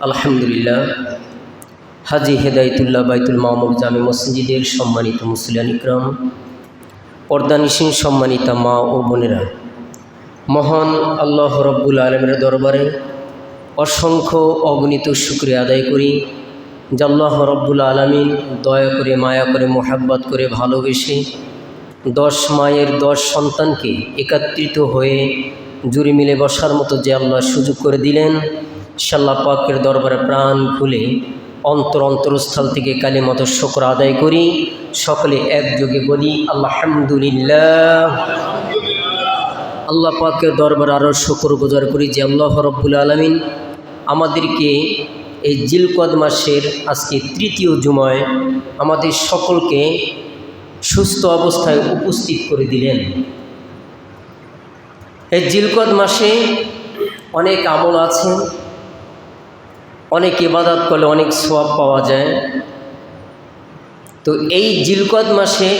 আলহামদুলিল্লাহ। হাজী হেদায়েতুল্লাহ বাইতুল মামুর জামে মসজিদের সম্মানিত মুসলিয়ান ইকরাম, পর্দানিসীন সম্মানিতা মা ও বোনেরা, মহান আল্লাহ রব্বুল আলমের দরবারে অসংখ্য অগণিত শুকরিয়া আদায় করি যে আল্লাহ রব্বুল আলমিন দয়া করে, মায়া করে, মোহাব্বত করে, ভালোবেসে 10 মায়ের 10 সন্তানকে একত্রিত হয়ে জুড়ে মিলে বসার মতো যে আল্লাহ সুযোগ করে দিলেন, আল্লাহ পাকের দরবারে প্রাণ খুলে অন্তরস্থল থেকে কালিমাত শুকর আদায় করি। সকলে একযোগে বলি আলহামদুলিল্লাহ। আল্লাহ পাকের দরবারে আরও শুকর গুজার করি যে আল্লাহ রব্বুল আলমিন আমাদেরকে এই জিলকদ মাসের আজকে 3য় জুমায় আমাদের সকলকে সুস্থ অবস্থায় উপস্থিত করে দিলেন। এই জিলকদ মাসে অনেক আমল আছে, অনেক ইবাদত করলে অনেক সওয়াব পাওয়া যায়। তো এই জিলকদ মাসে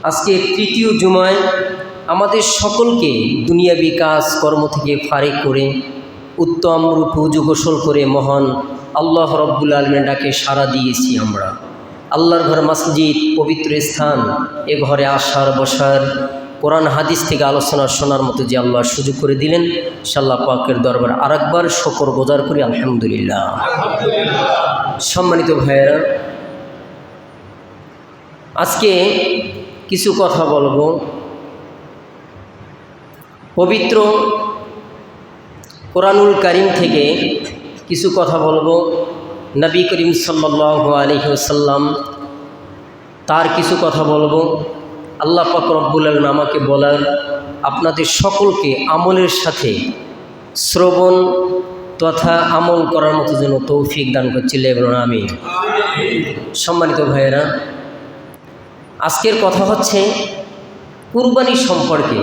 আজকে 3য় জুমায় আমাদের সকলকে দুনিয়াবি কাজ কর্ম থেকে ফারিক করে উত্তম রূপে উজু গোসল করে মহান আল্লাহ রব্বুল আলমিনের ডাকে সাড়া দিয়েছি। আমরা আল্লাহর ঘর মসজিদ, পবিত্র স্থান, এ ঘরে আসার বসার, কোরআন হাদিস থেকে আলোচনা শোনার মতো যে আল্লাহ সুযোগ করে দিলেন, আল্লাহ পাকের দরবার আরেকবার শুকর গুজার করি আলহামদুলিল্লাহ। সম্মানিত ভাইয়েরা, আজকে কিছু কথা বলবো। পবিত্র কোরআনুল কারীম থেকে কিছু কথা বলবো। নবী করিম সাল্লাল্লাহু আলাইহি ওয়াসাল্লাম তার কিছু কথা বলবো। আল্লাহ পাক রব্বুল আলামিন আমাকে বলার, আপনাদের সকলকে আমলের সাথে শ্রবণ তথা আমল করার মতো যেন তৌফিক দান করছিল এবং আমি। সম্মানিত ভাইয়েরা, আজকের কথা হচ্ছে কুরবানি সম্পর্কে।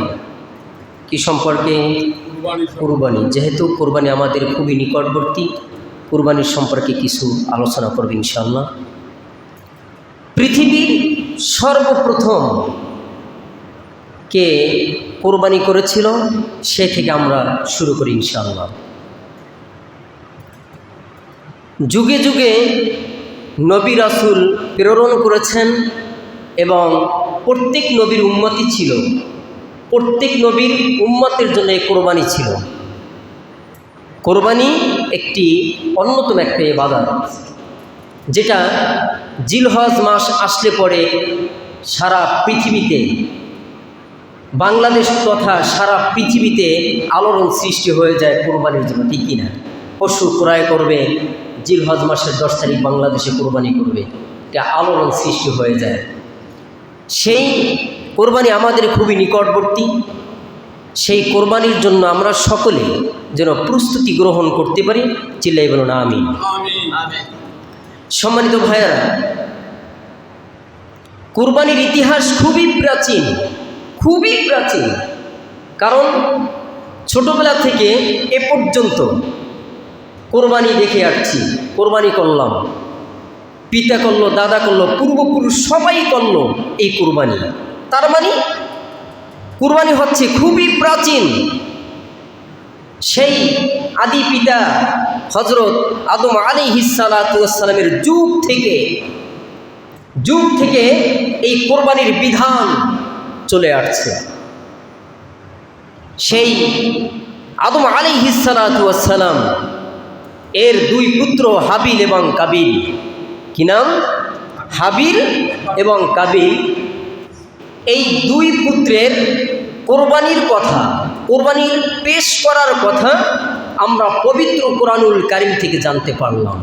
কি সম্পর্কে? কুরবানি। যেহেতু কুরবানি আমাদের খুবই নিকটবর্তী, কুরবানির সম্পর্কে কিছু আলোচনা করব ইনশাআল্লাহ। পৃথিবীর সর্বপ্রথম কে কুরবানি করেছিল সে থেকে আমরা শুরু করি ইনশাআল্লাহ। যুগে যুগে নবী রাসূল প্রেরণ করেছেন এবং প্রত্যেক নবীর উম্মতি ছিল, প্রত্যেক নবীর উম্মতের জন্য এই কোরবানি ছিল। কোরবানি একটি অন্যতম একটা ইবাদত, যেটা জিলহজ মাস আসলে পরে সারা পৃথিবীতে, বাংলাদেশ তথা সারা পৃথিবীতে আলোড়ন সৃষ্টি হয়ে যায় কোরবানির জন্য, ঠিক কিনা? পশু ক্রয় করবে, জিলহজ মাসের 10 তারিখ বাংলাদেশে কোরবানি করবে, এটা আলোড়ন সৃষ্টি হয়ে যায়। সেই কোরবানি আমাদের খুবই নিকটবর্তী। সেই কোরবানির জন্য আমরা সকলে যেন প্রস্তুতি গ্রহণ করতে পারি। চিল্লাই বলুন আমিন। সম্মানিত ভাইয়েরা, কোরবানির ইতিহাস খুবই প্রাচীন, খুবই প্রাচীন। কারণ ছোটবেলা থেকে এ পর্যন্ত কোরবানি দেখে আসছি। কোরবানি করলাম, পিতা করলো, দাদা করলো, পূর্বপুরুষ সবাই করলো এই কোরবানি। তার মানে কুরবানি হচ্ছে খুবই প্রাচীন। সেই আদি পিতা হযরত আদম আলাইহিস সালাতু ওয়াস সালামের যুগ থেকে এই কোরবানির বিধান চলে আসছে। সেই আদম আলাইহিস সালাতু ওয়াস সালাম এর 2 পুত্র হাবিল এবং কাবিল। কি নাম? হাবিল এবং কাবিল। এই 2 পুত্রের কোরবানির কথা, কোরবানির পেশ করার কথা আমরা পবিত্র কোরআনুল কারীম থেকে জানতে পারলাম।